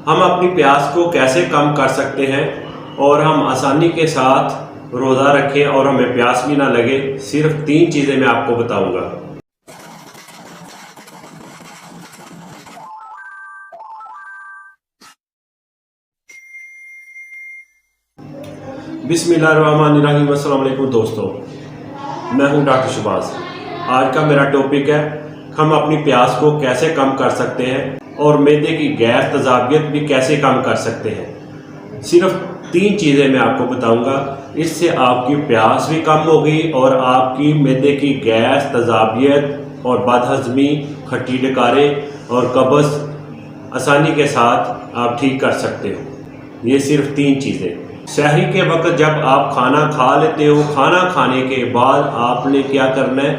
हम अपनी प्यास को कैसे कम कर सकते हैं और हम आसानी के साथ रोज़ा रखें और हमें प्यास भी ना लगे। सिर्फ 3 चीज़ें मैं आपको बताऊंगा। बिस्मिल्लाहिर्रहमानिर्रहीम। अस्सलाम वालेकुम दोस्तों, मैं हूं डॉक्टर शहबाज। आज का मेरा टॉपिक है हम अपनी प्यास को कैसे कम कर सकते हैं और मैदे की गैर तेज़ाबियत भी कैसे कम कर सकते हैं। सिर्फ 3 चीज़ें मैं आपको बताऊंगा। इससे आपकी प्यास भी कम होगी और आपकी मैदे की गैस, तेज़ाबियत और बदहज़मी, खट्टी डकारे और कब्ज़ आसानी के साथ आप ठीक कर सकते हो। ये सिर्फ 3 चीज़ें। सहरी के वक्त जब आप खाना खा लेते हो, खाना खाने के बाद आपने क्या करना है,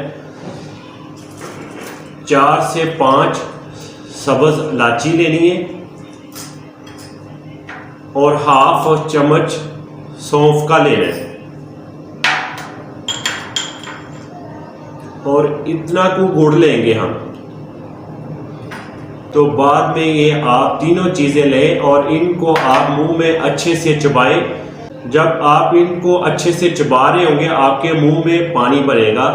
4 से 5 सब्ज़ इलायची लेनी है और हाफ चम्मच सौंफ का लेना है और इतना को गुड़ लेंगे हम। तो बाद में ये आप तीनों चीज़ें लें और इनको आप मुंह में अच्छे से चबाएं। जब आप इनको अच्छे से चबा रहे होंगे आपके मुंह में पानी भरेगा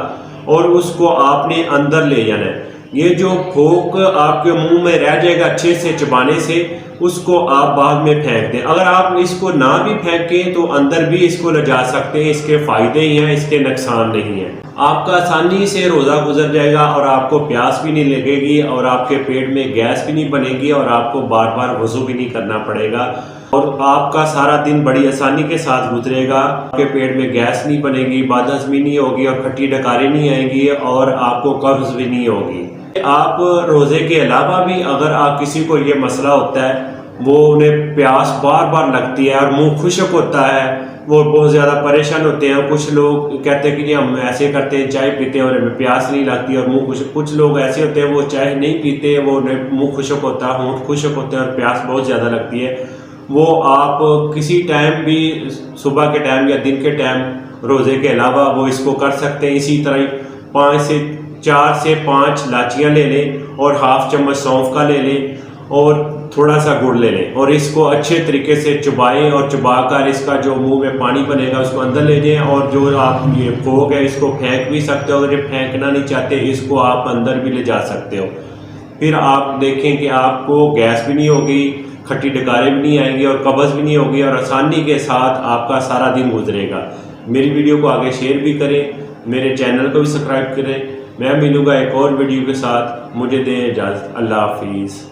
और उसको आपने अंदर ले जाना है। ये जो फोक आपके मुंह में रह जाएगा अच्छे से चबाने से, उसको आप बाद में फेंक दें। अगर आप इसको ना भी फेंकें तो अंदर भी इसको ले जा सकते हैं। इसके फ़ायदे ही हैं, इसके नुकसान नहीं हैं। आपका आसानी से रोज़ा गुजर जाएगा और आपको प्यास भी नहीं लगेगी और आपके पेट में गैस भी नहीं बनेगी और आपको बार बार वज़ू भी नहीं करना पड़ेगा और आपका सारा दिन बड़ी आसानी के साथ गुजरेगा। आपके पेट में गैस नहीं बनेगी, बदहज़मी नहीं होगी और खट्टी डकारी नहीं आएगी और आपको कब्ज़ भी नहीं होगी। आप रोज़े के अलावा भी अगर आप किसी को ये मसला होता है, वो उन्हें प्यास बार बार लगती है और मुंह खुश्क होता है, वो बहुत ज़्यादा परेशान होते हैं। कुछ लोग कहते हैं कि हम ऐसे करते हैं, चाय पीते हैं और हमें प्यास नहीं लगती और मुंह खुश्क। कुछ लोग ऐसे होते हैं वो चाय नहीं पीते, वो मुंह खुश्क होता है, होंठ खुश्क होते हैं और प्यास बहुत ज़्यादा लगती है। वो आप किसी टाइम भी, सुबह के टाइम या दिन के टाइम, रोज़े के अलावा वो इसको कर सकते हैं। इसी तरह 4 से 5 इलायचियाँ ले लें और हाफ चम्मच सौंफ का ले लें और थोड़ा सा गुड़ ले लें और इसको अच्छे तरीके से चबाएं और चबाकर इसका जो मुंह में पानी बनेगा उसको अंदर ले जाएं। और जो आप ये फोक है इसको फेंक भी सकते हो, अगर ये फेंकना नहीं चाहते इसको आप अंदर भी ले जा सकते हो। फिर आप देखें कि आपको गैस भी नहीं होगी, खट्टी डकारे भी नहीं आएंगे और कब्ज़ भी नहीं होगी और आसानी के साथ आपका सारा दिन गुजरेगा। मेरी वीडियो को आगे शेयर भी करें, मेरे चैनल को भी सब्सक्राइब करें। मैं मिलूँगा एक और वीडियो के साथ। मुझे दें इजाज़त। अल्लाह हाफिज़।